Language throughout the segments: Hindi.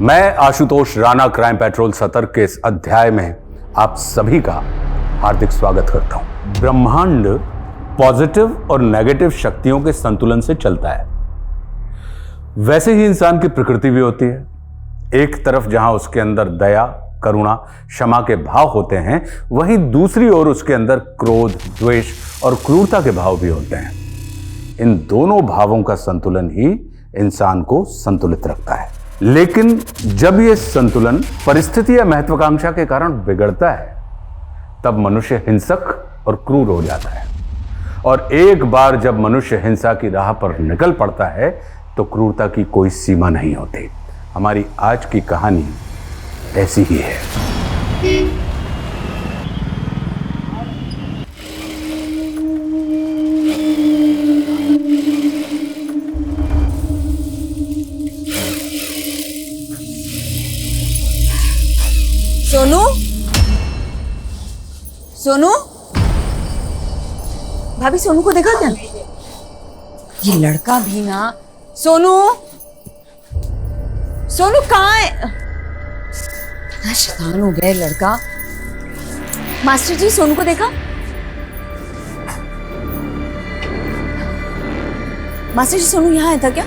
मैं आशुतोष राणा क्राइम पेट्रोल सतर्क के इस अध्याय में आप सभी का हार्दिक स्वागत करता हूं। ब्रह्मांड पॉजिटिव और नेगेटिव शक्तियों के संतुलन से चलता है। वैसे ही इंसान की प्रकृति भी होती है। एक तरफ जहां उसके अंदर दया, करुणा, क्षमा के भाव होते हैं, वहीं दूसरी ओर उसके अंदर क्रोध, द्वेष और क्रूरता के भाव भी होते हैं। इन दोनों भावों का संतुलन ही इंसान को संतुलित रखता है। लेकिन जब यह संतुलन परिस्थिति या महत्वाकांक्षा के कारण बिगड़ता है, तब मनुष्य हिंसक और क्रूर हो जाता है। और एक बार जब मनुष्य हिंसा की राह पर निकल पड़ता है, तो क्रूरता की कोई सीमा नहीं होती। हमारी आज की कहानी ऐसी ही है। सोनू, सोनू, भाभी सोनू को देखा क्या? ये लड़का भी ना। सोनू, सोनू कहाँ है? इतना शैतान हो गया लड़का। मास्टर जी, सोनू को देखा? मास्टर जी, सोनू यहाँ आया था क्या?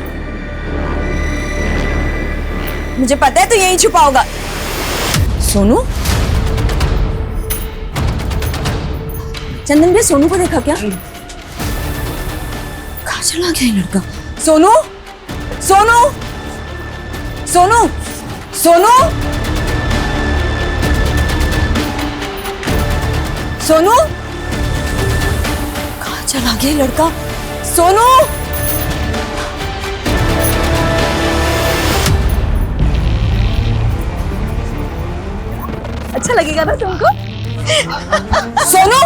मुझे पता है तो यहीं छुपा होगा। सोनू, चंदन भैया सोनू को देखा क्या? कहाँ चला गया ये लड़का? सोनू, सोनू, सोनू, सोनू, सोनू, कहाँ चला गया ये लड़का? सोनू, अच्छा लगेगा ना तुमको? सोनू,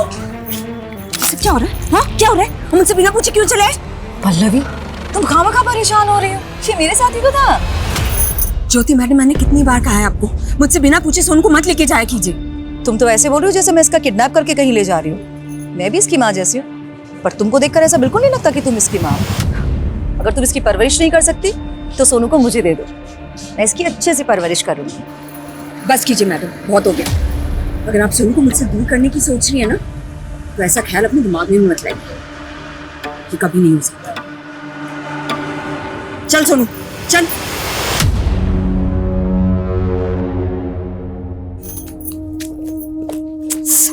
ये क्या हो रहा है? हाँ, क्या हो रहा है? मुझसे बिना पूछे क्यों चले? पल्लवी, तुम खामखा परेशान हो रही हो। ये मेरे साथ ही तो था। ज्योति मैडम, मैंने कितनी बार कहा है आपको, मुझसे बिना पूछे सोनू को मत लेके जाया कीजिए। तुम तो ऐसे बोल रही हो जैसे मैं इसका किडनैप करके कहीं ले जा रही हूँ। मैं भी इसकी माँ जैसी हूँ, पर तुमको देखकर ऐसा बिल्कुल नहीं लगता कि तुम इसकी माँ हो। अगर तुम इसकी परवरिश नहीं कर सकती तो सोनू को मुझे दे दो, मैं इसकी अच्छे से परवरिश करूँगी। बस कीजिए मैडम, बहुत हो गया। अगर आप सोनू को मुझसे दूर करने की सोच रही है ना, तो ऐसा ख्याल अपने दिमाग में मत लाइए, ये कभी नहीं हो सकता। चल सोनू, चल।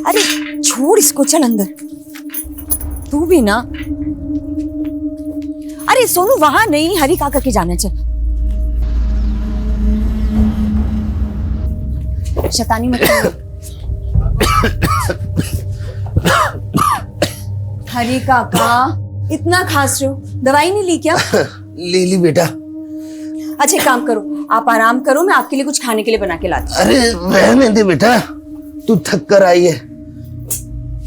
अरे छोड़ इसको, चल अंदर। तू भी ना। अरे सोनू, वहां नहीं, हरी काका के जाना। चल, शैतानी मत करो। हरी काका, इतना खांस रहे हो, दवाई नहीं ली क्या? ले ली बेटा। अच्छा एक काम करो, आप आराम करो, मैं आपके लिए कुछ खाने के लिए बना के लाती हूँ। अरे रहने दे बेटा, तू थक कर आई है,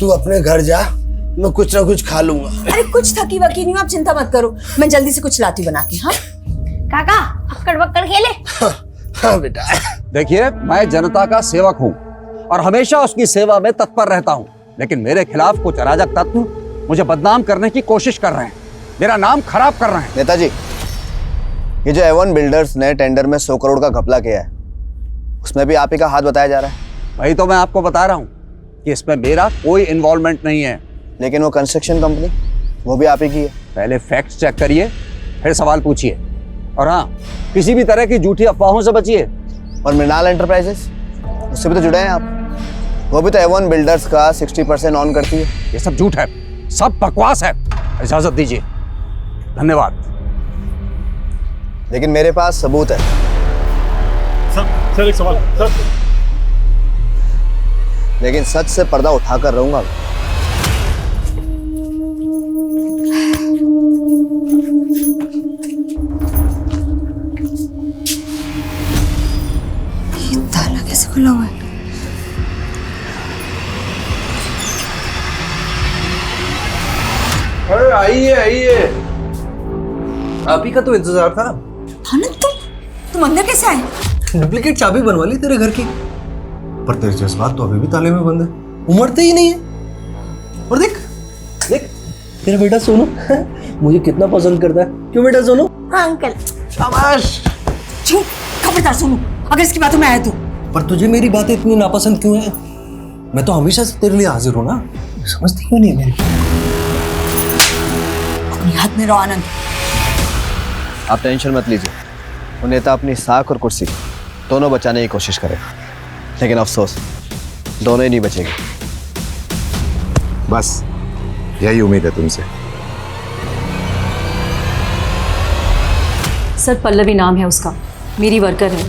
तू अपने घर जा, मैं कुछ ना कुछ खा लूंगा। अरे कुछ थकी वकी नहीं हूँ, आप चिंता मत करो, मैं जल्दी से कुछ लाती बना के। हाँ काका, अक्कड़ बक्कड़ खेले। हाँ बेटा। देखिए, मैं जनता का सेवक हूँ और हमेशा उसकी सेवा में तत्पर रहता हूँ, लेकिन मेरे खिलाफ कुछ अराजक तत्व मुझे बदनाम करने की कोशिश कर रहे हैं, मेरा नाम खराब कर रहे हैं। नेताजी, ये जो एवन बिल्डर्स ने टेंडर में 100 करोड़ का घपला किया है, उसमें भी आप ही का हाथ बताया जा रहा है। वही तो मैं आपको बता रहा हूँ कि इसमें मेरा कोई इन्वॉल्वमेंट नहीं है। लेकिन वो कंस्ट्रक्शन कंपनी, वो भी आप ही की है। पहले फैक्ट्स चेक करिए, फिर सवाल पूछिए, और हाँ, किसी भी तरह की झूठी अफवाहों से बचिए। और मृणाल एंटरप्राइजेस, उससे भी तो जुड़े हैं आप, वो भी तो एवन बिल्डर्स का 60% ऑन करती है। ये सब झूठ है, सब बकवास है। इजाजत दीजिए। धन्यवाद। लेकिन मेरे पास सबूत है। सर एक सवाल सर। लेकिन सच से पर्दा उठाकर रहूंगा। ये ताला कैसे खुला हुआ है? अरे आइए आइए, आप ही का तो इंतजार था। आनंद, तुम अंदर कैसे आए? डुप्लीकेट चाबी बनवा ली तेरे घर की, पर तेरे जज्बात तो अभी भी ताले में बंद है, उमड़ते ही नहीं है। और देख देख तेरा बेटा सोनू मुझे कितना पसंद करता है। क्यों बेटा सोनू? हाँ अंकल। शाबाश। चुप, कब खबरदार सोनू, अगर इसकी बातों में आया तो। पर तुझे मेरी बातें इतनी नापसंद क्यों है? मैं तो हमेशा से तेरे लिए हाजिर हूं ना, समझती क्यों नहीं है मेरी? अपनी हाथ में रहो आनंद। आप टेंशन मत लीजिए, वो नेता अपनी साख और कुर्सी दोनों बचाने की कोशिश करे, लेकिन अफसोस दोनों ही नहीं बचेंगे। बस यही उम्मीद है तुमसे। सर पल्लवी नाम है उसका, मेरी वर्कर है।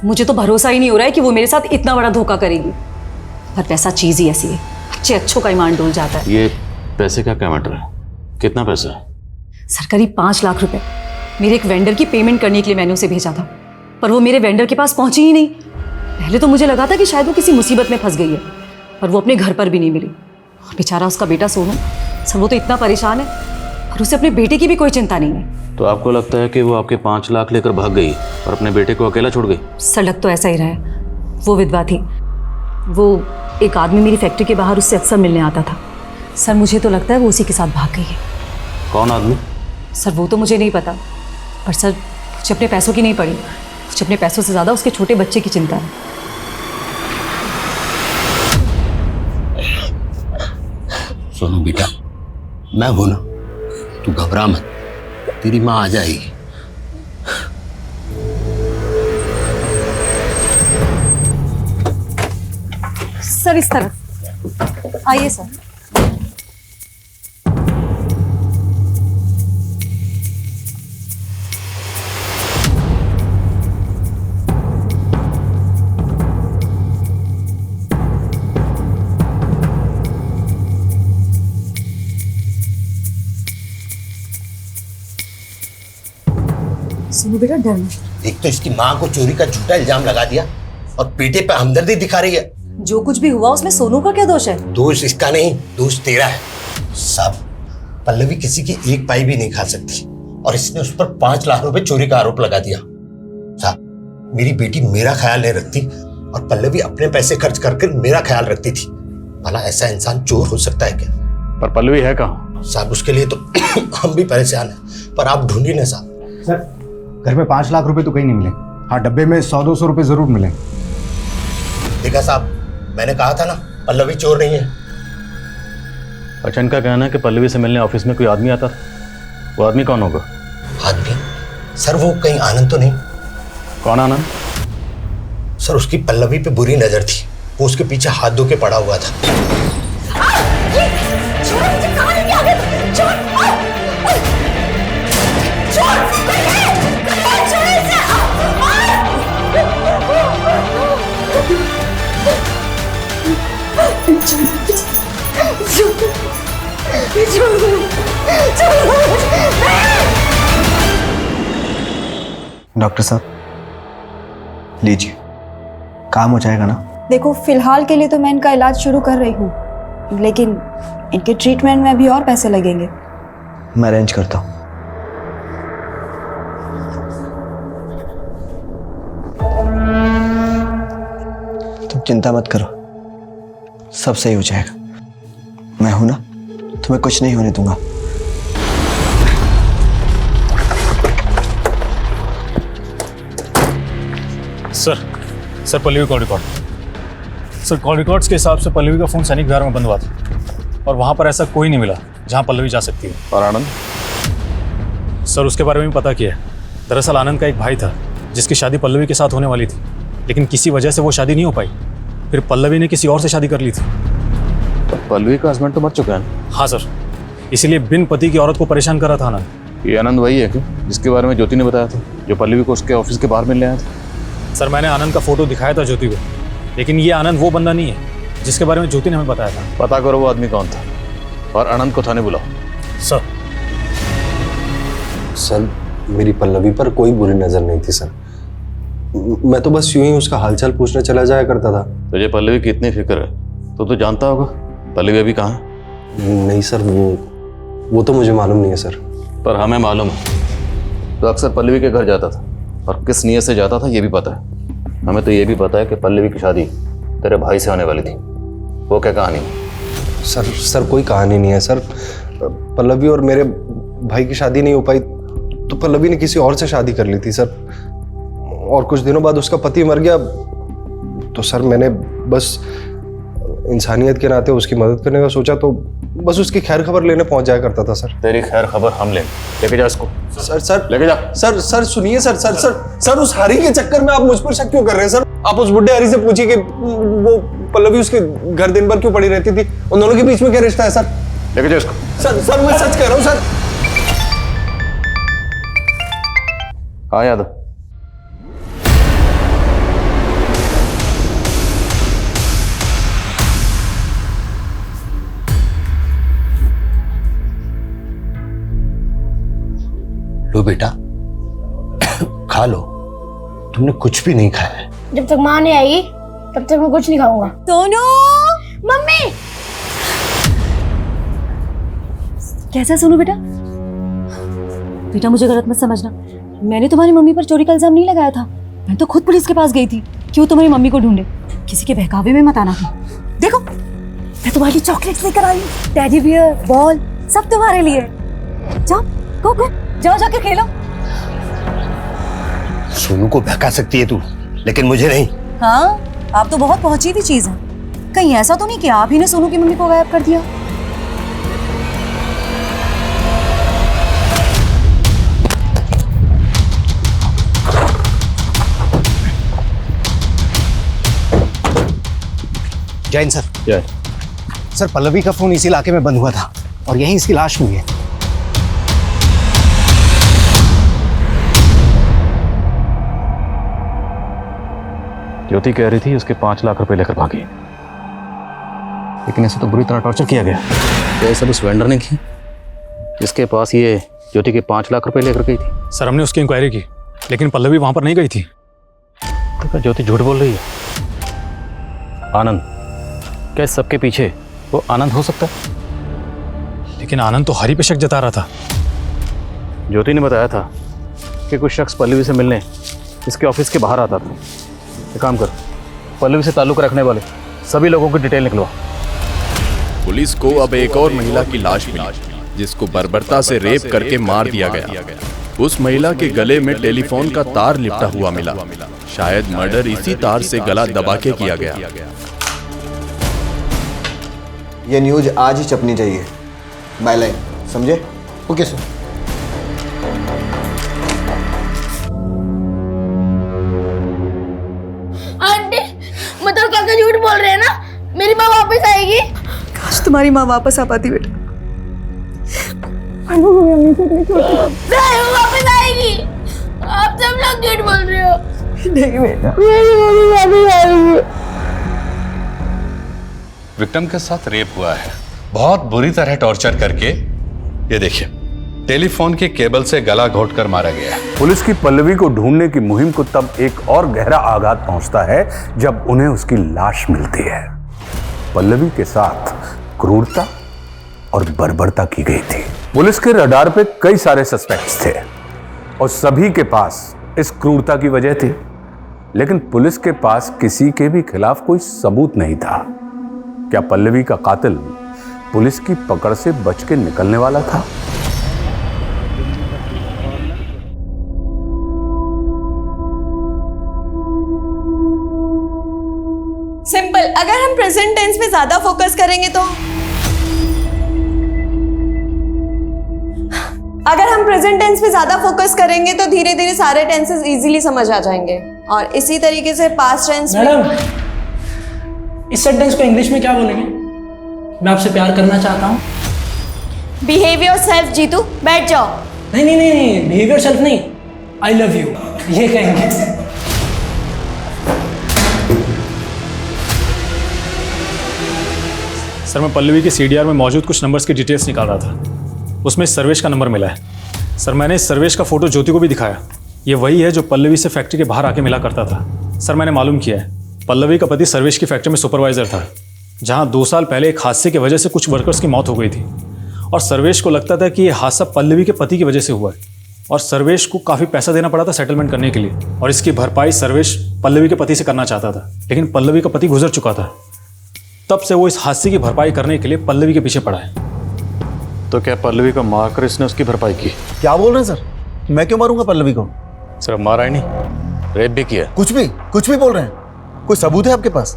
मुझे तो भरोसा ही नहीं हो रहा है कि वो मेरे साथ इतना बड़ा धोखा करेगी, पर पैसा चीज ही ऐसी है, अच्छे अच्छों का ईमान डोल जाता है। ये पैसे का क्या मैटर है? कितना पैसा है? सर करीब 5 लाख रुपए मेरे एक वेंडर की पेमेंट करने के लिए मैंने उसे भेजा था, पर वो मेरे वेंडर के पास पहुंची ही नहीं। पहले तो मुझे लगा था कि शायद वो किसी मुसीबत में फंस गई है, पर वो अपने घर पर भी नहीं मिली। और बेचारा उसका बेटा सोनू, सर वो तो इतना परेशान है, और उसे अपने बेटे की भी कोई चिंता नहीं है। तो आपको लगता है कि वो आपके 5 लाख लेकर भाग गई और अपने बेटे को अकेला छोड़ गई? सर लग तो ऐसा ही रहा है। वो विधवा थी, वो एक आदमी मेरी फैक्ट्री के बाहर उससे अक्सर मिलने आता था। सर मुझे तो लगता है वो उसी के साथ भाग गई है। कौन आदमी? सर वो तो मुझे नहीं पता, पर सर मुझे अपने पैसों की नहीं पड़ी, मुझे अपने पैसों से ज़्यादा उसके छोटे बच्चे की चिंता है। सोनू बेटा, मैं हूं ना, तू घबरा मत, तेरी माँ आ जाएगी। सर इस तरफ आइए सर। सुनो बेटा, डर मत। एक तो इसकी माँ को चोरी का झूठा इल्जाम लगा दिया और बेटे पे हमदर्दी दिखा रही है। जो कुछ भी हुआ उसमें सोनू का क्या दोष है? दोष इसका नहीं, दोष तेरा है। साहब, पल्लवी किसी की एक पाई भी नहीं खा सकती और इसने उस पर 5 लाख रुपए चोरी का आरोप लगा दिया। साहब, मेरी बेटी मेरा ख्याल नहीं रखती और पल्लवी अपने पैसे खर्च करके मेरा ख्याल रखती थी। भला ऐसा इंसान चोर हो सकता है क्या? पर पल्लवी है कहाँ? साहब उसके लिए तो हम भी परेशान हैं, पर आप ढूंढिए ना साहब। सर, घर में 5 लाख रुपए तो कहीं नहीं मिले। हाँ, डब्बे में 100-200 रुपए जरूर मिले। देखा साहब, मैंने कहा था ना, पल्लवी चोर नहीं है। अच्छा, इनका कहना है कि पल्लवी से मिलने ऑफिस में कोई आदमी आता था। वो आदमी कौन होगा? आदमी? सर वो कहीं आनंद तो नहीं? कौन आनंद? सर उसकी पल्लवी पे बुरी नजर थी, वो उसके पीछे हाथ धो के पड़ा हुआ था। डॉक्टर साहब, लीजिए, काम हो जाएगा ना? देखो, फिलहाल के लिए तो मैं इनका इलाज शुरू कर रही हूँ, लेकिन इनके ट्रीटमेंट में भी और पैसे लगेंगे। मैं अरेंज करता हूँ। तुम चिंता मत करो, सब सही हो जाएगा। मैं हूं ना, तुम्हें कुछ नहीं होने दूंगा। Sir Pallavi call record. Sir call records के हिसाब से पल्लवी का फोन सैनिक विहार में बंद हुआ था और वहां पर ऐसा कोई नहीं मिला जहां पल्लवी जा सकती है। और आनंद? सर उसके बारे में भी पता किया है। दरअसल आनंद का एक भाई था जिसकी शादी पल्लवी के साथ होने वाली थी, लेकिन किसी वजह से वो शादी नहीं हो पाई। फिर पल्लवी ने किसी और से शादी कर ली थी। तो पल्लवी का हस्बैंड तो मर चुका है। हाँ सर, इसीलिए बिन पति की औरत को परेशान कर रहा था आनंद। ये आनंद वही है क्या जिसके बारे में ज्योति ने बताया था, जो पल्लवी को उसके ऑफिस के बाहर मिलने आया था? सर मैंने आनंद का फोटो दिखाया था ज्योति को, लेकिन ये आनंद वो बंदा नहीं है जिसके बारे में ज्योति ने हमें बताया था। पता करो वो आदमी कौन था और आनंद को थाने बुलाओ। सर, मेरी पल्लवी पर कोई बुरी नजर नहीं थी सर। मैं तो बस यूं ही उसका हालचाल पूछने चला जाया करता था। तुझे पल्लवी की इतनी फिक्र है तो तू जानता होगा पल्लवी अभी कहाँ है? नहीं सर, वो तो मुझे मालूम नहीं है सर। पर हमें मालूम है। तो अक्सर पल्लवी के घर जाता था और किस नीयत से जाता था ये भी पता है हमें। तो ये भी पता है कि पल्लवी की शादी तेरे भाई से होने वाली थी। वो क्या कहानी? सर कोई कहानी नहीं है सर। पल्लवी और मेरे भाई की शादी नहीं हो पाई तो पल्लवी ने किसी और से शादी कर ली थी सर। और कुछ दिनों बाद उसका पति मर गया तो सर मैंने बस इंसानियत के नाते उसकी मदद करने का सोचा, तो बस उसकी खैर खबर लेने पहुंच जाया करता था सर। तेरी खैर खबर हम लेके जा इसको। सर लेके जा। सर सुनिए सर उस हरी के चक्कर में आप मुझ पर शक क्यों कर रहे हैं सर? आप उस बुढ़े हरी से पूछिए कि वो पल्लवी उसके घर दिन भर क्यों पड़ी रहती थी, उन दोनों के बीच में क्या रिश्ता है सर? लेके जा इसको। सर मैं सच कह रहा हूँ सर। हाँ यादव, लो बेटा खा लो, तुमने कुछ भी नहीं खाया है। जब तक माँ नहीं आएगी तब तक मैं कुछ नहीं खाऊंगा। सोनू, मम्मी कैसा सोनू बेटा? बेटा मुझे गलत मत समझना, मैंने तुम्हारी मम्मी पर चोरी का इल्जाम नहीं लगाया था। मैं तो खुद पुलिस के पास गई थी क्यों तुम्हारी मम्मी को ढूंढे। किसी के बहकावे में मत आना। देखो मैं तुम्हारे लिए चॉकलेट्स लेकर आई हूँ, टेडी बियर, बॉल, सब तुम्हारे लिए। जाओ गो जाओ जाके खेलो। सोनू को बहका सकती है तू, लेकिन मुझे नहीं। हाँ आप तो बहुत पहुंची हुई चीज है। कहीं ऐसा तो नहीं कि आप ही ने सोनू की मम्मी को गायब कर दिया? जैन सर। जय। सर पल्लवी का फोन इसी इलाके में बंद हुआ था और यहीं इसकी लाश मिली है। ज्योति कह रही थी उसके 5 लाख रुपए लेकर भागी, लेकिन इसे तो बुरी तरह टॉर्चर किया गया। क्या ये सब उस वेंडर ने की जिसके पास ये ज्योति के 5 लाख रुपए लेकर गई थी? सर हमने उसकी इंक्वायरी की, लेकिन पल्लवी वहां पर नहीं गई थी। तो क्या ज्योति झूठ बोल रही है? आनंद, क्या इस सबके पीछे वो आनंद हो सकता है? लेकिन आनंद तो हरी पे शक जता रहा था। ज्योति ने बताया था कि कुछ शख्स पल्लवी से मिलने इसके ऑफिस के बाहर आता था। एक काम कर, पल्लवी से ताल्लुक रखने वाले सभी लोगों की डिटेल निकलवा। पुलिस को अब एक और महिला की लाश मिली जिसको बर्बरता से रेप करके मार दिया गया। उस महिला के गले में टेलीफोन का तार लिपटा हुआ मिला। शायद मर्डर इसी तार से गला दबा के किया गया। ये न्यूज आज ही छपनी चाहिए, बायलाइन, समझे? Okay sir. आंटी मतलब काका झूठ बोल रहे हैं ना, मेरी माँ वापस आएगी। काश तुम्हारी माँ वापस आ पाती बेटा। नहीं, वो वापस आएगी। आप सब लोग झूठ बोल रहे हो। नहीं बेटा, मेरी मम्मी वापस आएगी। विक्रम के साथ रेप हुआ है, बहुत बुरी तरह टॉर्चर करके। ये देखिए, टेलीफोन के केबल से गला घोटकर मारा गया। पुलिस की पल्लवी को ढूंढने की मुहिम को तब एक और गहरा आघात पहुंचता है जब उन्हें उसकी लाश मिलती है। पल्लवी के साथ क्रूरता और बर्बरता की गई थी। पुलिस के रडार पे कई सारे सस्पेक्ट्स थे और सभी के पास इस क्रूरता की वजह थी, लेकिन पुलिस के पास किसी के भी खिलाफ कोई सबूत नहीं था। क्या पल्लवी का कातिल पुलिस की पकड़ से बच के निकलने वाला था? सिंपल। अगर हम प्रेजेंट टेंस पे ज्यादा फोकस करेंगे तो धीरे धीरे सारे टेंसेस इजीली समझ आ जाएंगे। और इसी तरीके से पास्ट टेंस मैडम, इस सेंटेंस को इंग्लिश में क्या बोलेंगे? मैं आपसे प्यार करना चाहता हूँ। Behave yourself. जीतू बैठ जाओ। नहीं, बिहेव योरसेल्फ नहीं, आई लव यू ये कहेंगे। सर मैं पल्लवी के सीडीआर में मौजूद कुछ नंबर्स की डिटेल्स निकाल रहा था, उसमें सर्वेश का नंबर मिला है। सर मैंने इस सर्वेश का फोटो ज्योति को भी दिखाया। ये वही है जो पल्लवी से फैक्ट्री के बाहर आके मिला करता था। सर मैंने मालूम किया है, पल्लवी का पति सर्वेश की फैक्ट्री में सुपरवाइजर था, जहां 2 साल पहले एक हादसे की वजह से कुछ वर्कर्स की मौत हो गई थी। और सर्वेश को लगता था कि यह हादसा पल्लवी के पति की वजह से हुआ है और सर्वेश को काफ़ी पैसा देना पड़ा था सेटलमेंट करने के लिए, और इसकी भरपाई सर्वेश पल्लवी के पति से करना चाहता था, लेकिन पल्लवी का पति गुजर चुका था। तब से वो इस हादसे की भरपाई करने के लिए पल्लवी के पीछे पड़ा है। तो क्या पल्लवी को मारकर इसने उसकी भरपाई की? क्या बोल रहे हैं सर? मैं क्यों मारूंगा पल्लवी को? सर मारा ही नहीं, रेप भी किया। कुछ भी बोल रहे हैं। कोई सबूत है आपके पास?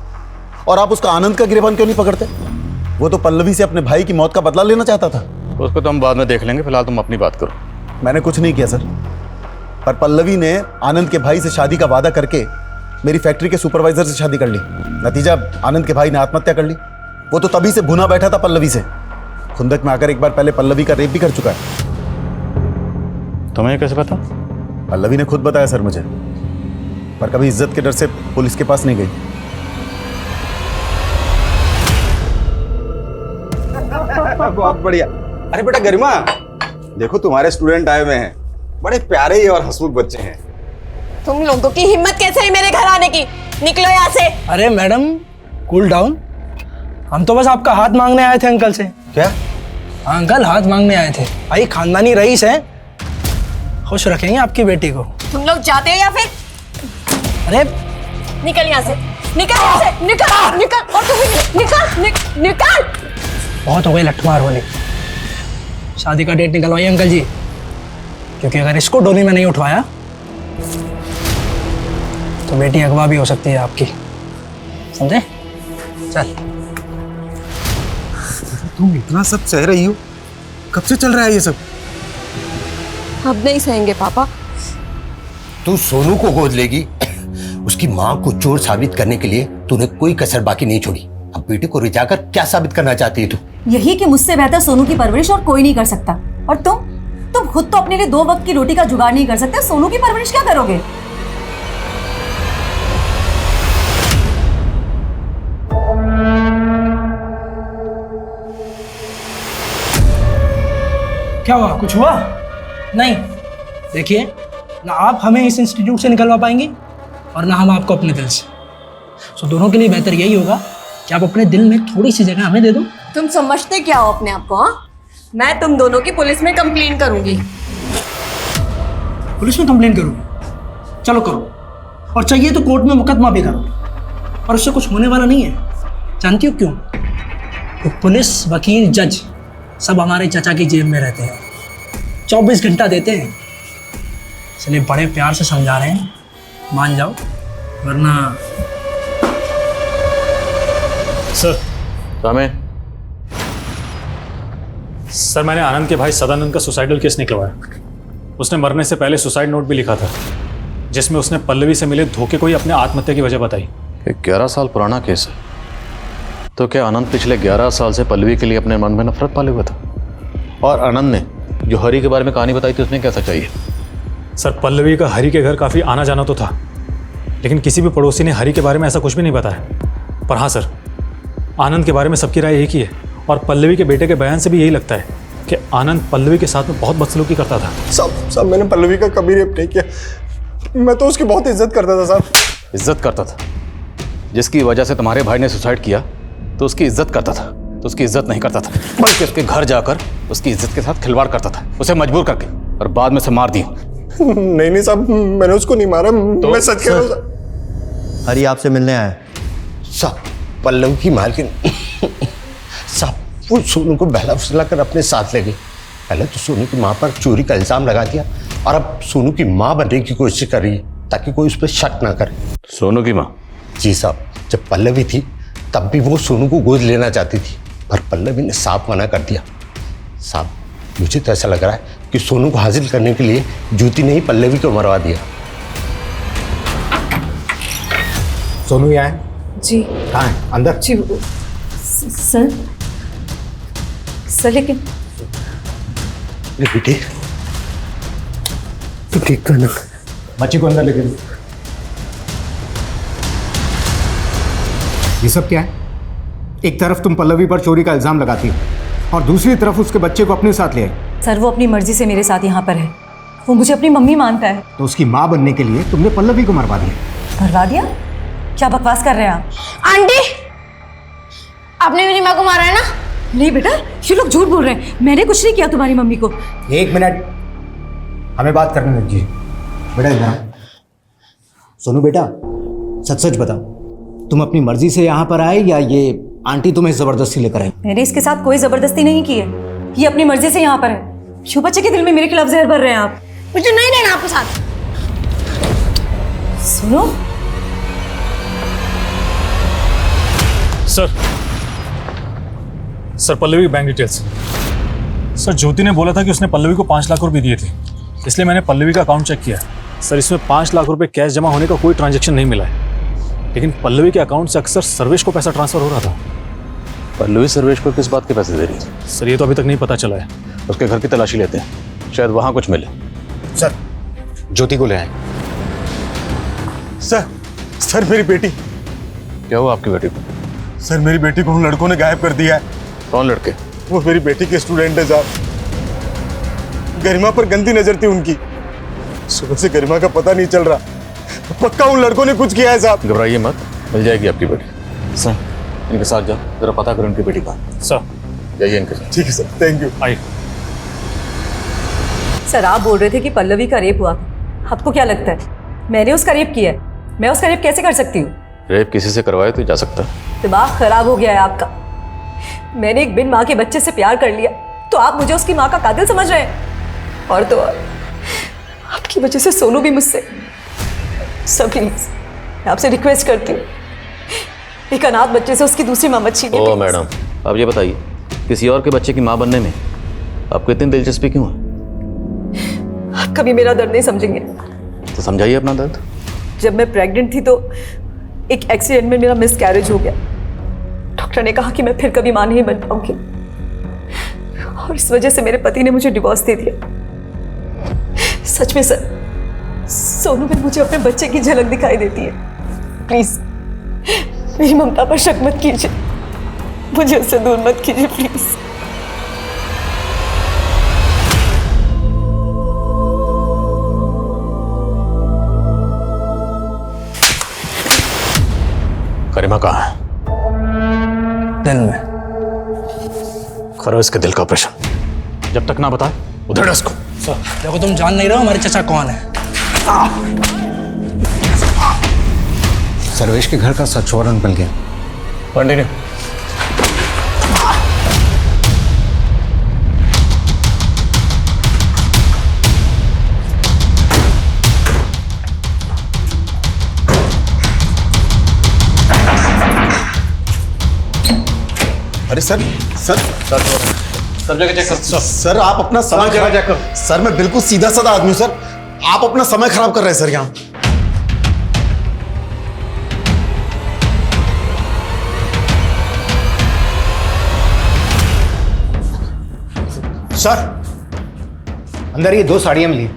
और आप उसका आनंद का गिरबान क्यों नहीं पकड़ते? वो तो पल्लवी से अपने भाई की मौत का बदला लेना चाहता था। उसको तो हम बाद में देख लेंगे, फिलहाल तुम अपनी बात करो। मैंने कुछ नहीं किया सर, पर पल्लवी ने आनंद के भाई से शादी का वादा करके मेरी फैक्ट्री के सुपरवाइजर से शादी कर ली। नतीजा आनंद के भाई ने आत्महत्या कर ली। वो तो तभी से भुना बैठा था पल्लवी से। खुंदक में आकर एक बार पहले पल्लवी का रेप भी कर चुका है। तुम्हें कैसे पता? पल्लवी ने खुद बताया सर मुझे, पर कभी इज्जत के डर से पुलिस के पास नहीं गई। बहुत बढ़िया। अरे बेटा गरिमा, देखो तुम्हारे स्टूडेंट आए हुए हैं, बड़े प्यारे ही और हंसमुख बच्चे हैं। तुम लोगों की हिम्मत कैसे है मेरे घर आने की? निकलो यहाँ से। अरे मैडम कूल डाउन, हम तो बस आपका हाथ मांगने आए थे अंकल से। क्या? हाँ अंकल, हाथ मांगने आए थे। भाई खानदानी रईस हैं, खुश रखेंगे आपकी बेटी को। तुम लोग जाते हो या फिर? अरे निकल यहाँ से, निकल यहाँ से, निकल निकल। और तू भी निकल निकल। बहुत हो गई लठमार होली। शादी का डेट निकलवाइए अंकल जी, क्योंकि अगर इसको डोली में नहीं उठवाया तो बेटी अगवा भी हो सकती है आपकी, समझे? चल। तुम इतना सब सह रही हो, कब से चल रहा है ये सब? अब नहीं सहेंगे पापा। तू सोनू को गोद लेगी, उसकी माँ को चोर साबित करने के लिए तूने कोई कसर बाकी नहीं छोड़ी। अब बेटे को रिझाकर क्या साबित करना चाहती है तू? यही कि मुझसे बेहतर सोनू की परवरिश और कोई नहीं कर सकता। और तुम खुद तो अपने लिए 2 वक्त की रोटी का जुगाड़ नहीं कर सकते, सोनू की परवरिश क्या करोगे? क्या हुआ? कुछ हुआ? नहीं। देखिए, ना आप हमें इस इंस्टीट्यूट से निकलवा पाएंगे और ना हम आपको अपने दिल से। सो दोनों के लिए बेहतर यही होगा कि आप अपने दिल में थोड़ी सी जगह हमें दे दो। तुम समझते क्या हो अपने आप को? हाँ, मैं तुम दोनों की पुलिस में कंप्लेन करूंगी। पुलिस में कंप्लेन करोगे? चलो करो, और चाहिए तो कोर्ट में मुकदमा भी करो, और उससे कुछ होने वाला नहीं है। जानती हो क्यों? तो पुलिस, वकील, जज सब हमारे चाचा की जेब में रहते हैं, 24 घंटा देते हैं। इसलिए बड़े प्यार से समझा रहे हैं, मान जाओ, वरना। सर सर मैंने आनंद के भाई सदानंद का सुसाइडल केस निकलवाया। उसने मरने से पहले सुसाइड नोट भी लिखा था, जिसमें उसने पल्लवी से मिले धोखे को ही अपने आत्महत्या की वजह बताई। 11 साल पुराना केस है, तो क्या आनंद पिछले 11 साल से पल्लवी के लिए अपने मन में नफरत पाले हुआ था? और आनंद ने जो हरी के बारे में कहानी बताई थी, उसमें क्या सच्चाई है? सर, पल्लवी का हरी के घर काफ़ी आना जाना तो था, लेकिन किसी भी पड़ोसी ने हरी के बारे में ऐसा कुछ भी नहीं बताया। पर हाँ सर, आनंद के बारे में सबकी राय एक ही है, और पल्लवी के बेटे के बयान से भी यही लगता है कि आनंद पल्लवी के साथ में बहुत बदसलूकी करता था। सब मैंने पल्लवी का कभी रेप नहीं किया, मैं तो उसकी बहुत इज्जत करता था साहब। इज्जत करता था? जिसकी वजह से तुम्हारे भाई ने सुसाइड किया तो उसकी इज्जत करता था? तो उसकी इज्जत नहीं करता था, बल्कि उसके घर जाकर उसकी इज्जत के साथ खिलवाड़ करता था, उसे मजबूर करके, और बाद में से मार दिया। नहीं साहब, मैंने उसको नहीं मारा, तो मैं सच कह रहा हूँ। हरी आपसे मिलने आया है। साहब, पल्लवी की मालकिन साहब वो सोनू को बहला फुसला कर अपने साथ ले गई। पहले तो सोनू की माँ पर चोरी का इल्जाम लगा दिया, और अब सोनू की माँ बनने की कोशिश कर रही है ताकि कोई उस पर शक ना करे। सोनू की माँ? जी साहब, जब पल्लवी थी तब भी वो सोनू को गोद लेना चाहती थी, पर पल्लवी ने साफ मना कर दिया। साहब, मुझे तो ऐसा लग रहा है कि सोनू को हासिल करने के लिए ज्योति ने ही पल्लवी को मरवा दिया। सोनू यहाँ है? जी। कहाँ है? अंदर? जी सर लेकिन बेटे, तू ठीक कर ना। बच्ची को अंदर लेके दो। ये सब क्या है? एक तरफ तुम पल्लवी पर चोरी का इल्जाम लगाती हो, और दूसरी तरफ उसके बच्चे को अपने साथ ले आई। सर, वो अपनी मर्जी से मेरे साथ यहाँ पर है। वो मुझे अपनी मम्मी मानता है। तो उसकी माँ बनने के लिए तुमने पल्लवी को मरवा दिया। मरवा दिया? क्या बकवास कर रहे हैं आप? आंटी, आपने मेरी माँ को मारा है ना? नहीं बेटा, ये लोग झूठ बोल रहे हैं। मैंने कुछ नहीं किया तुम्हारी मम्मी को। 1 मिनट, हमें बात करने दीजिए। बेटा इधर आओ। सोनू बेटा, सच सच बताओ, तुम अपनी मर्जी से यहाँ पर आए या ये आंटी तुम्हें जबरदस्ती लेकर आई? मैंने इसके साथ कोई जबरदस्ती नहीं की है, ये अपनी मर्जी से यहाँ पर है। शो बच्चे के दिल में मेरे खिलाफ जहर भर रहे हैं आप। मुझे नहीं रहना आपके साथ। सुनो sir Pallavi bank details. Sir Jyoti ने बोला था कि उसने पल्लवी को 5 लाख रुपए दिए थे, इसलिए मैंने पल्लवी का अकाउंट चेक किया। सर इसमें 5 लाख रुपए कैश जमा होने का कोई ट्रांजैक्शन नहीं मिला है, लेकिन पल्लवी के अकाउंट से अक्सर सर्वेश को पैसा ट्रांसफर हो रहा था। पल्लवी सर्वेश को किस बात के पैसे दे रही है? सर ये तो अभी तक नहीं पता चला है। उसके घर की तलाशी लेते हैं, शायद वहां कुछ मिले। सर ज्योति को ले आए। सर मेरी बेटी। क्या हुआ आपकी बेटी को? सर मेरी बेटी को उन लड़कों ने गायब कर दिया है। कौन लड़के? वो मेरी बेटी के स्टूडेंट है साहब। गरिमा पर गंदी नजर थी उनकी। सुबह से गरिमा का पता नहीं चल रहा। पक्का उन लड़कों ने कुछ किया है साहब। घबराइए मत, मिल जाएगी आपकी बेटी। सर इनके साथ जाओ, जरा पता करो इनकी बेटी का। सर जाइए इनके साथ। ठीक है सर, थैंक यू। आइए। सर आप बोल रहे थे कि पल्लवी का रेप हुआ, आपको क्या लगता है मैंने उसका रेप किया है? मैं उसका रेप कैसे कर सकती हूँ? रेप किसी से करवाए तो जा सकता। दिमाग खराब हो गया है आपका। मैंने एक बिन माँ के बच्चे से प्यार कर लिया तो आप मुझे उसकी माँ का कातिल समझ रहे हैं? और तो और आपकी वजह से सोनू भी मुझसे। सब प्लीज मैं आपसे रिक्वेस्ट करती हूँ, एक अनाथ बच्चे से उसकी दूसरी माँ मत छीनिए। ओ मैडम, अब ये बताइए किसी और के बच्चे की माँ बनने में आपको इतनी दिलचस्पी क्यों है? आप कभी मेरा दर्द नहीं समझेंगे। तो समझाइए अपना दर्द। जब मैं प्रेग्नेंट थी तो एक एक्सीडेंट में मेरा मिसकैरेज हो गया। डॉक्टर ने कहा कि मैं फिर कभी मां नहीं बन पाऊंगी, और इस वजह से मेरे पति ने मुझे डिवोर्स दे दिया। सच में सर, सोनू में मुझे अपने बच्चे की झलक दिखाई देती है। प्लीज मेरी ममता पर शक मत कीजिए, मुझे उससे दूर मत कीजिए प्लीज। गरिमा कहाँ है? दिल में। करो इसके दिल का ऑपरेशन। जब तक ना बताए उधर उसको। सर देखो, तुम जान नहीं रहे हो हमारे चाचा कौन है। सर्वेश के घर का सर्च वारंट मिल गया। कंटिन्यू। अरे सर सब जगह चेक करो। सर आप अपना समय जगह चेक करो। सर मैं बिल्कुल सीधा साधा आदमी हूं सर। आप अपना समय खराब कर रहे हैं सर यहाँ। सर अंदर ये 2 साड़ियां मिली।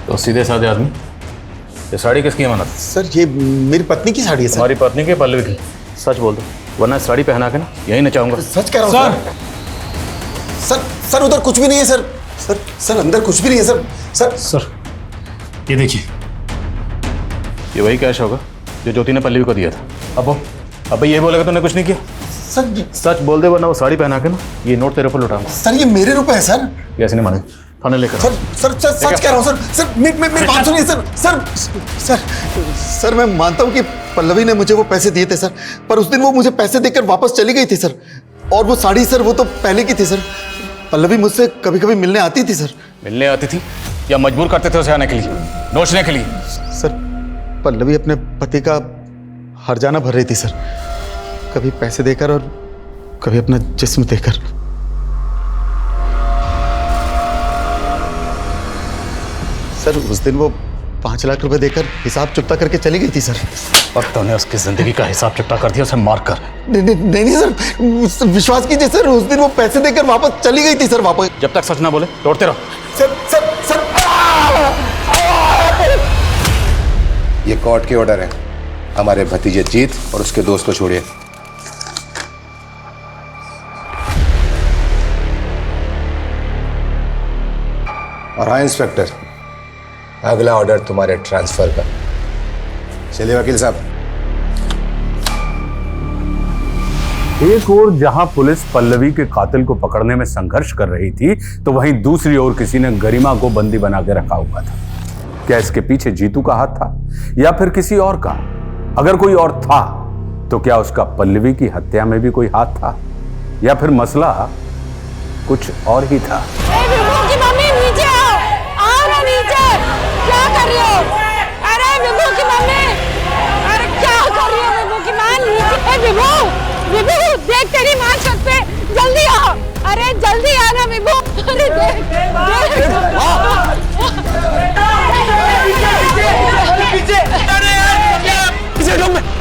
तो सीधे साधे आदमी, ये साड़ी किसकी अमानत? सर ये मेरी पत्नी की साड़ी है सर। हमारी पत्नी की, पल्लवी की। सच बोल दो, वरना साड़ी पहना के ना यही नचाऊंगा। सच कह रहा हूँ सर। सर उधर कुछ भी नहीं है सर। सर अंदर कुछ भी नहीं है सर। सर ये देखिए, ये वही कैश होगा जो ज्योति ने पल्लवी को दिया था। अब ये बोलेगा तूने कुछ नहीं किया। सर सच बोल दे, वरना वो साड़ी पहना के ना ये नोट तेरे ऊपर लुटाऊंगा। सर ये मेरे रुपए है सर। कैसे नहीं माने? थाने लेकर सर सच कह रहा हूँ सर। मेरी बात सुनिए सर मैं मानता हूँ कि पल्लवी ने मुझे वो पैसे दिए थे सर, पर उस दिन वो मुझे पैसे देकर वापस चली गई थी सर। और वो साड़ी सर वो तो पहले की थी सर। पल्लवी मुझसे कभी कभी मिलने आती थी सर। मिलने आती थी या मजबूर करते थे उसे आने के लिए, नोचने के लिए? सर पल्लवी अपने पति का हर्जाना भर रही थी सर, कभी पैसे देकर और कभी अपना जिस्म देकर। सर उस दिन वो 5 लाख रुपए देकर हिसाब चुकता करके चली गई थी सर। और तूने उसकी जिंदगी का हिसाब चुकता कर दिया, उसे मार कर। नहीं सर, विश्वास कीजिए सर, उस दिन वो पैसे देकर वापस चली गई थी सर। वापस जब तक सच ना बोले तोड़ते रहो। सर ये कोर्ट के ऑर्डर है। हमारे भतीजे जीत और उसके दोस्त को छोड़िए। और हाँ इंस्पेक्टर, अगला ऑर्डर तुम्हारे ट्रांसफर का। चलिए वकील साहब। एक ओर जहां पुलिस पल्लवी के कातिल को पकड़ने में संघर्ष कर रही थी, तो वहीं दूसरी ओर किसी ने गरिमा को बंदी बना के रखा हुआ था। क्या इसके पीछे जीतू का हाथ था या फिर किसी और का? अगर कोई और था तो क्या उसका पल्लवी की हत्या में भी कोई हाथ था, या फिर मसला कुछ और ही था? मम्मी नीचे आओ ना नीचे, क्या कर रही हो? अरे विभू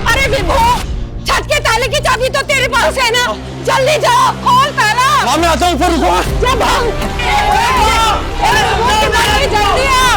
अरे विभू, छत के ताले की चाबी तो तेरे पास है ना, जल्दी जाओ, खोल ताला। हाँ मैं आता हूँ, फिर रुको। जा भाग। जल्दी आओ।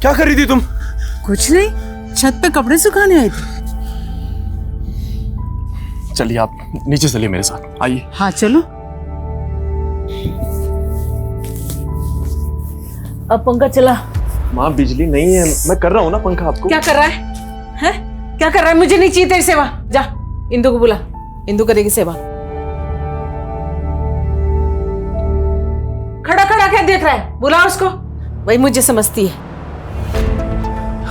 क्या कर रही थी तुम? कुछ नहीं, छत पे कपड़े सुखाने आई थी। चलिए आप नीचे चलिए मेरे साथ, आइए। हाँ चलो। अब पंखा चला। माँ बिजली नहीं है, मैं कर रहा हूँ ना पंखा आपको। क्या कर रहा है? हैं? क्या कर रहा है? मुझे नहीं चाहिए तेरी सेवा। जा इंदु को बुला, इंदु करेगी सेवा। खड़ा खड़ा क्या देख रहा है? बुला उसको, वही मुझे समझती है।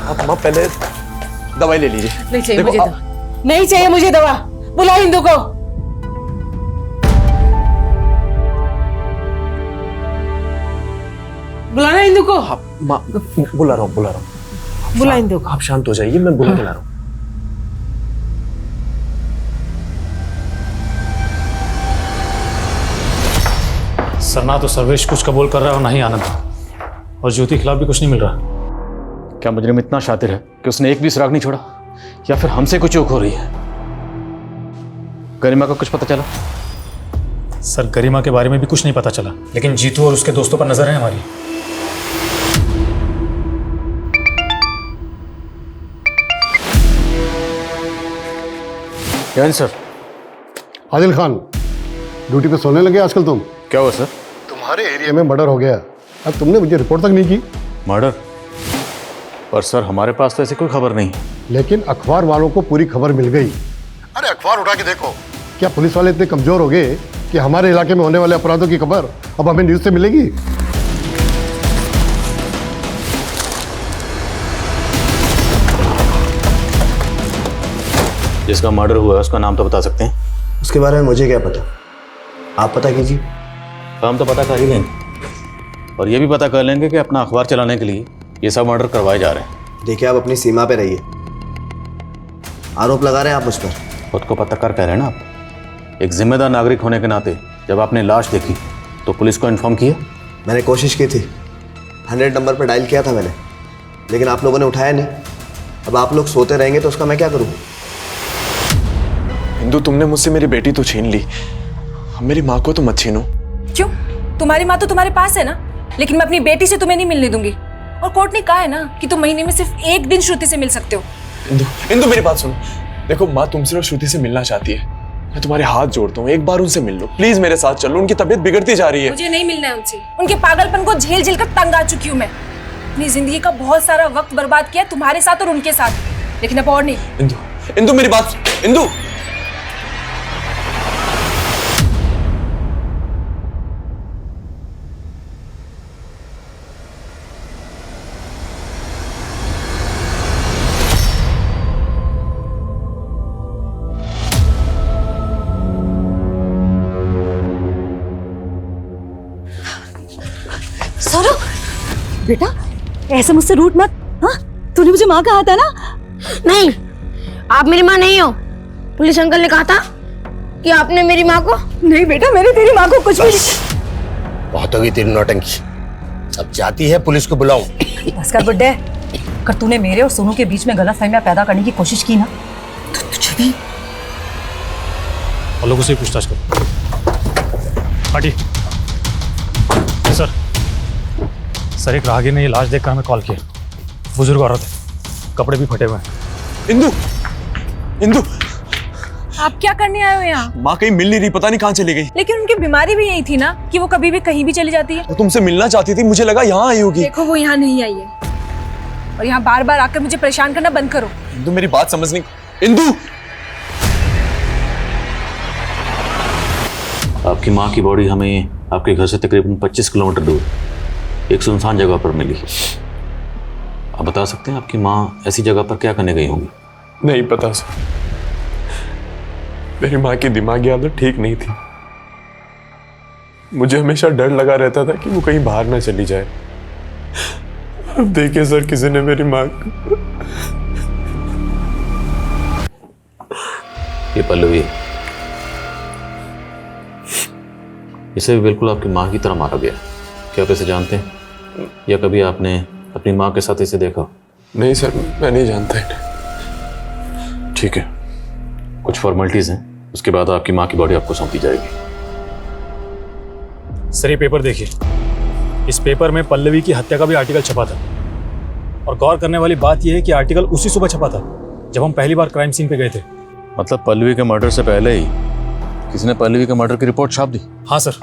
आप माँ पहले दवाई ले लीजिए। नहीं चाहिए मुझे दवा, नहीं चाहिए मुझे दवा। बुला इंदु को। बुलाना इंदु को। माँ बुला रहा हूँ, बुला इंदु को। आप शांत हो जाइए, मैं बुला रहा हूँ। सर ना तो सर्वेश कुछ कबूल कर रहा है और ना ही आनंद, और ज्योति के खिलाफ भी कुछ नहीं मिल रहा। क्या मुजरिम इतना शातिर है कि उसने एक भी सुराग नहीं छोड़ा, या फिर हमसे कुछ चूक हो रही है? गरिमा का कुछ पता चला? सर गरिमा के बारे में भी कुछ नहीं पता चला, लेकिन जीतू और उसके दोस्तों पर नजर है हमारी। क्या सर? आदिल खान, ड्यूटी पे सोने लगे आजकल तुम? क्या हुआ सर? तुम्हारे एरिया में मर्डर हो गया, अब तुमने मुझे रिपोर्ट तक नहीं की। मर्डर? पर सर हमारे पास तो ऐसी कोई खबर नहीं। लेकिन अखबार वालों को पूरी खबर मिल गई। अरे अखबार उठा के देखो। क्या पुलिस वाले इतने कमजोर हो गए कि हमारे इलाके में होने वाले अपराधों की खबर अब हमें न्यूज से मिलेगी? जिसका मर्डर हुआ है उसका नाम तो बता सकते हैं? उसके बारे में मुझे क्या पता, आप पता कीजिए। हम तो पता कर ही लेंगे, और ये भी पता कर लेंगे कि अपना अखबार चलाने के लिए ये सब मर्डर करवाए जा रहे हैं। देखिए आप अपनी सीमा पे रहिए, आरोप लगा रहे हैं आप मुझ पर। खुद को पत्रकार कह रहे हैं ना आप। एक जिम्मेदार नागरिक होने के नाते जब आपने लाश देखी तो पुलिस को इन्फॉर्म किया? मैंने कोशिश की थी, 100 नंबर पर डायल किया था मैंने, लेकिन आप लोगों ने उठाया नहीं। अब आप लोग सोते रहेंगे तो उसका मैं क्या करूँ? इंदु, तुमने मुझसे मेरी बेटी तो छीन ली, मेरी माँ को तो मत छीनो। क्यों? तुम्हारी माँ तो तुम्हारे पास है ना, लेकिन मैं अपनी बेटी से तुम्हें नहीं मिलने दूंगी। और कोर्ट ने कहा है ना कि तुम महीने में सिर्फ एक दिन श्रुति से मिल सकते हो। इंदु मेरी बात सुनो। देखो माँ तुमसे और श्रुति से मिलना चाहती है, मैं तुम्हारे हाथ जोड़ता हूँ, एक बार उनसे मिल लो प्लीज, मेरे साथ चलो, उनकी तबीयत बिगड़ती जा रही है। मुझे नहीं मिलना है उनसे। उनके पागलपन को झेल झेल कर तंग आ चुकी हूँ मैं। अपनी जिंदगी का बहुत सारा वक्त बर्बाद किया तुम्हारे साथ और उनके साथ, लेकिन अब और नहीं। इंदु मेरी बात, इंदु सोनू, बेटा ऐसे मुझसे रूठ मत। हाँ, तूने मुझे माँ कहा था ना? नहीं, आप मेरी माँ नहीं हो। पुलिस अंकल ने कहा था कि आपने मेरी माँ को। नहीं बेटा, मैंने तेरी माँ को कुछ भी नहीं। बहुत होगी तेरी नौटंकी, अब जाती है पुलिस को बुलाऊं। बस कर बुड्ढे, अगर तूने मेरे और सोनू के बीच में गलतफहमियां पैदा करने की कोशिश की ना तो तुझे भी। और लोगों से पूछताछ करो। हटिए। सर एक राहगीर ने ये लाश देखकर हमें कॉल किया। बुजुर्ग औरत है, कपड़े भी फटे हुए हैं। इंदु, इंदु आप क्या करने आए हो यहाँ? माँ कहीं मिल नहीं रही, पता नहीं कहाँ चली गई। लेकिन उनकी बीमारी भी यही थी ना कि वो कभी भी कहीं भी चली जाती है। वो तुमसे मिलना चाहती थी, मुझे लगा यहाँ आई होगी। देखो वो यहाँ नहीं आई है और यहाँ बार बार आकर मुझे परेशान करना बंद करो। इंदु मेरी बात समझ नहीं। इंदु! आपकी माँ की बॉडी हमें आपके घर से तकरीबन 25 किलोमीटर दूर एक सुनसान जगह पर मिली। आप बता सकते हैं आपकी माँ ऐसी जगह पर क्या करने गई होंगी? नहीं पता सर, मेरी माँ की दिमागी हालत ठीक नहीं थी। मुझे हमेशा डर लगा रहता था कि वो कहीं बाहर ना चली जाए। अब देखिए सर, किसी ने मेरी माँ को। ये पल्लवी, इसे भी बिल्कुल आपकी माँ की तरह मारा गया। क्या आप इसे जानते हैं या कभी आपने अपनी माँ के साथ इसे देखा? नहीं सर, मैं नहीं जानता इन्हें। ठीक है, कुछ फॉर्मेलिटीज हैं, उसके बाद आपकी माँ की बॉडी आपको सौंपी जाएगी। सर ये पेपर देखिए, इस पेपर में पल्लवी की हत्या का भी आर्टिकल छपा था। और गौर करने वाली बात यह है कि आर्टिकल उसी सुबह छपा था जब हम पहली बार क्राइम सीन पे गए थे। मतलब पल्लवी के मर्डर से पहले ही किसी ने पल्लवी के मर्डर की रिपोर्ट छाप दी? हाँ सर,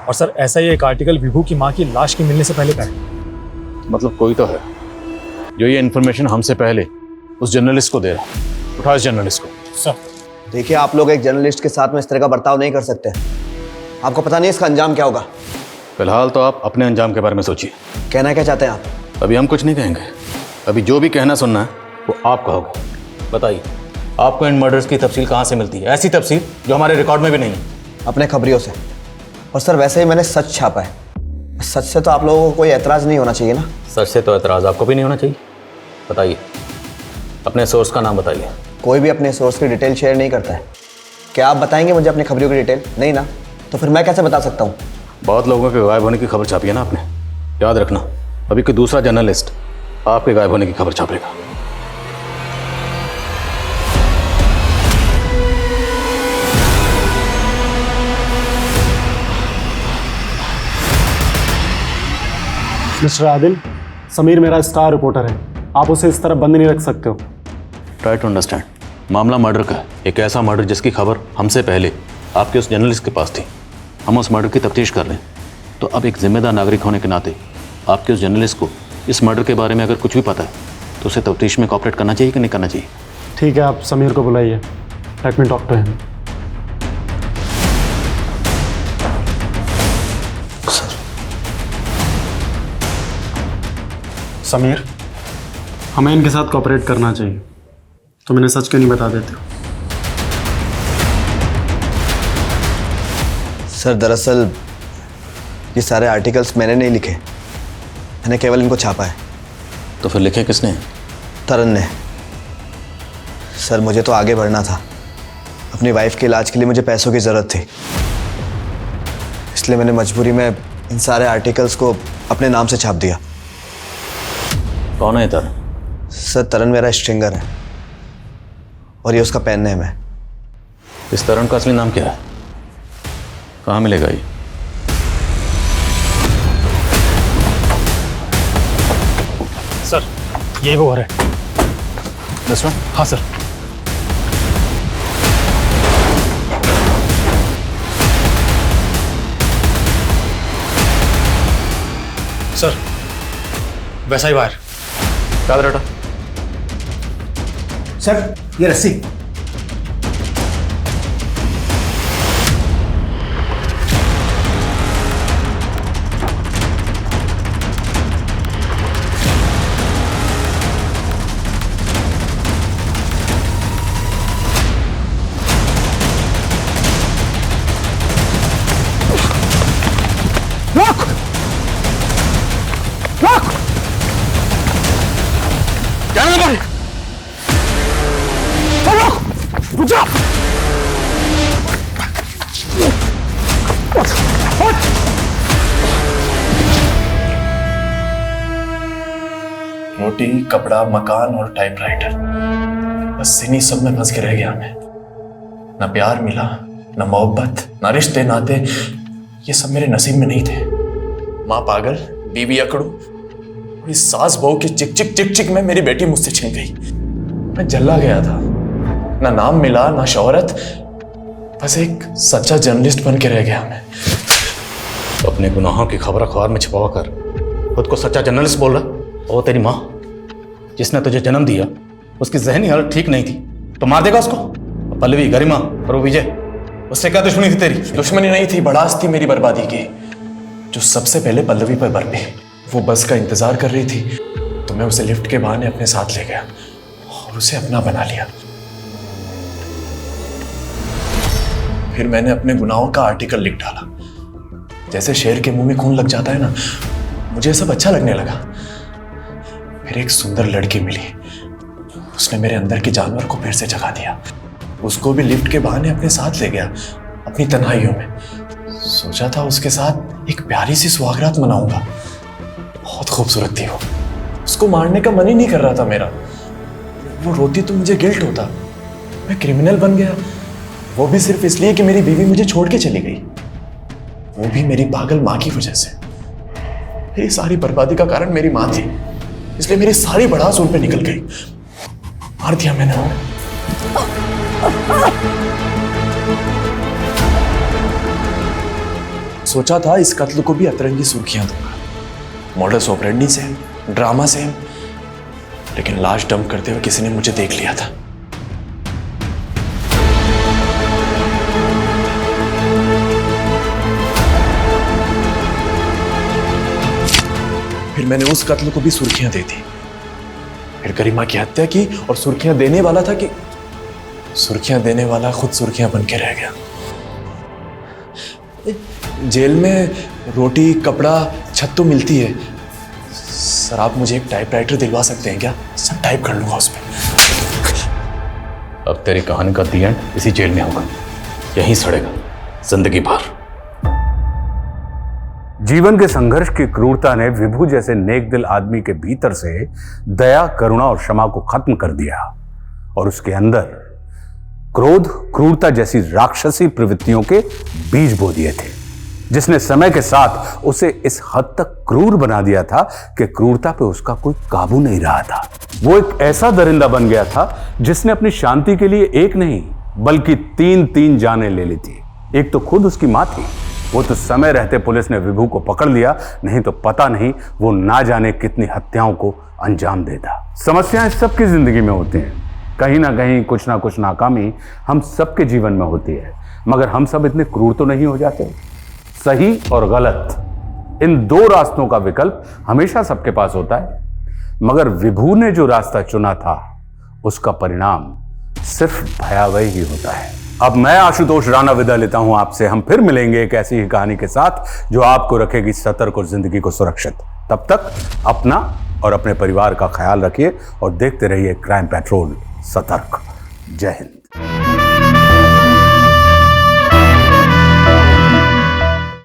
और सर ऐसा ही एक आर्टिकल विभू की माँ की लाश के मिलने से पहले का है। मतलब कोई तो है जो ये इन्फॉर्मेशन हमसे पहले उस जर्नलिस्ट को दे रहा है। उठा इस जर्नलिस्ट को। सर देखिए, आप लोग एक जर्नलिस्ट के साथ में इस तरह का बर्ताव नहीं कर सकते। आपको पता नहीं इसका अंजाम क्या होगा। फिलहाल तो आप अपने अंजाम के बारे में सोचिए। कहना क्या चाहते हैं आप? अभी हम कुछ नहीं कहेंगे, अभी जो भी कहना सुनना है वो आप कहोगे। बताइए, आपको इन मर्डर्स की तफसील कहाँ से मिलती है? ऐसी तफसील जो हमारे रिकॉर्ड में भी नहीं है। अपने खबरियों से। और सर वैसे ही मैंने सच छापा है। सच से तो आप लोगों को कोई एतराज़ नहीं होना चाहिए ना? सच से तो एतराज़ आपको भी नहीं होना चाहिए। बताइए, अपने सोर्स का नाम बताइए। कोई भी अपने सोर्स की डिटेल शेयर नहीं करता है। क्या आप बताएंगे मुझे अपनी खबरियों की डिटेल? नहीं ना, तो फिर मैं कैसे बता सकता हूँ? बहुत लोगों के गायब होने की खबर छापी है ना आपने। याद रखना, अभी कोई दूसरा जर्नलिस्ट आपके गायब होने की खबर छापेगा। मिस्टर आदिल, समीर मेरा स्टार रिपोर्टर है, आप उसे इस तरह बंद नहीं रख सकते हो। Try to understand. मामला मर्डर का है, एक ऐसा मर्डर जिसकी खबर हमसे पहले आपके उस जर्नलिस्ट के पास थी। हम उस मर्डर की तफ्तीश कर रहे हैं, तो अब एक जिम्मेदार नागरिक होने के नाते आपके उस जर्नलिस्ट को इस मर्डर के बारे में अगर कुछ भी पता है तो उसे तफ्तीश में कॉपरेट करना चाहिए कि नहीं करना चाहिए? ठीक है, आप समीर को बुलाइए। Let me talk to him. Sameer, हमें इनके साथ कॉपरेट करना चाहिए, तो मैंने सच क्यों नहीं बता देते हो? सर दरअसल ये सारे आर्टिकल्स मैंने नहीं लिखे, मैंने केवल इनको छापा है। तो फिर लिखे किसने? तरन ने। सर मुझे तो आगे बढ़ना था, अपनी वाइफ के इलाज के लिए मुझे पैसों की ज़रूरत थी, इसलिए मैंने मजबूरी में इन सारे आर्टिकल्स को अपने नाम से छाप दिया। कौन है तरन? सर तरन मेरा स्ट्रिंगर है और ये उसका पेन नेम है। इस तरन का असली नाम क्या है? कहाँ मिलेगा ये? सर यही वो घर है। रेस्टोरेंट? हाँ सर। सर वैसा ही वायर। याद रटा। सर ये रस्सी। रोटी, कपड़ा, मकान और टाइपराइटर, बस इन्हीं सब में फंस के रह गया मैं। ना प्यार मिला, ना मोहब्बत, ना रिश्ते नाते, ये सब मेरे नसीब में नहीं थे। माँ पागल, बीवी अकड़ू, और इस सास बहू की चिक चिक में मेरी बेटी मुझसे छिन गई। मैं जल्ला गया था, ना नाम मिला ना शोहरत, बस एक सच्चा जर्नलिस्ट बन के रह गया मैं। अपने गुनाहों की खबर अखबार में छुपा कर खुद को सच्चा जर्नलिस्ट बोल रहा। और तेरी माँ जिसने तुझे जन्म दिया उसकी जहनी हालत ठीक नहीं थी, तो मार देगा उसको। पल्लवी, गरिमा और वो विजय, उससे क्या दुश्मनी थी तेरी? दुश्मनी नहीं थी, बड़ास थी मेरी बर्बादी की, जो सबसे पहले पल्लवी पर बरपी। वो बस का इंतजार कर रही थी तो मैं उसे लिफ्ट के बहाने अपने साथ ले गया और उसे अपना बना लिया। फिर मैंने अपने गुनाहों का आर्टिकल लिख डाला। जैसे शेर के मुंह में खून लग जाता है ना, मुझे सब अच्छा लगने लगा। फिर एक सुंदर लड़की मिली, उसने मेरे अंदर के जानवर को फिर से जगा दिया। उसको भी लिफ्ट के बहाने अपने साथ ले गया अपनी तन्हाइयों में। सोचा था उसके साथ एक प्यारी सी सुहागरात मनाऊंगा। बहुत खूबसूरत थी वो, उसको मारने का मन ही नहीं कर रहा था मेरा। वो रोती तो मुझे गिल्ट होता, मैं क्रिमिनल बन गया, वो भी सिर्फ इसलिए कि मेरी बीवी मुझे छोड़ के चली गई, वो भी मेरी पागल माँ की वजह से। मेरी सारी बर्बादी का कारण मेरी माँ थी, इसलिए मेरी सारी भड़ास उन पे निकल गई। मार दिया मैंने उन्हें। सोचा था इस कत्ल को भी अतरंगी सुर्खियां दूंगा, मॉडस ऑपरेंडी से, ड्रामा से, लेकिन लाश डंप करते हुए किसी ने मुझे देख लिया था। फिर मैंने उस कत्ल को भी सुर्खियां दे दी। फिर गरिमा की हत्या की और सुर्खियां देने वाला था कि सुर्खियां देने वाला खुद सुर्खियां बन के रह गया। जेल में रोटी, कपड़ा, छत तो मिलती है। सर, आप मुझे एक टाइपराइटर दिलवा सकते हैं क्या? सब टाइप कर लूंगा उस पर। अब तेरी कहानी का दी एंड इसी जेल में होगा, यहीं सड़ेगा जिंदगी भर। जीवन के संघर्ष की क्रूरता ने विभू जैसे नेक दिल आदमी के भीतर से दया, करुणा और क्षमा को खत्म कर दिया और उसके अंदर क्रोध, क्रूरता जैसी राक्षसी प्रवृत्तियों के बीज बो दिए थे, जिसने समय के साथ उसे इस हद तक क्रूर बना दिया था कि क्रूरता पे उसका कोई काबू नहीं रहा था। वो एक ऐसा दरिंदा बन गया था जिसने अपनी शांति के लिए एक नहीं बल्कि 3 जानें ले ली थी। एक तो खुद उसकी मां थी, वो तो समय रहते पुलिस ने विभू को पकड़ लिया, नहीं तो पता नहीं वो ना जाने कितनी हत्याओं को अंजाम देता। समस्याएं सबकी जिंदगी में होती हैं, कहीं ना कहीं कुछ ना कुछ नाकामी हम सबके जीवन में होती है, मगर हम सब इतने क्रूर तो नहीं हो जाते। सही और गलत इन 2 रास्तों का विकल्प हमेशा सबके पास होता है, मगर विभू ने जो रास्ता चुना था उसका परिणाम सिर्फ भयावह ही होता है। अब मैं आशुतोष राणा विदा लेता हूं आपसे। हम फिर मिलेंगे एक ऐसी ही कहानी के साथ जो आपको रखेगी सतर्क और जिंदगी को सुरक्षित। तब तक अपना और अपने परिवार का ख्याल रखिए और देखते रहिए क्राइम पेट्रोल सतर्क। जय हिंद।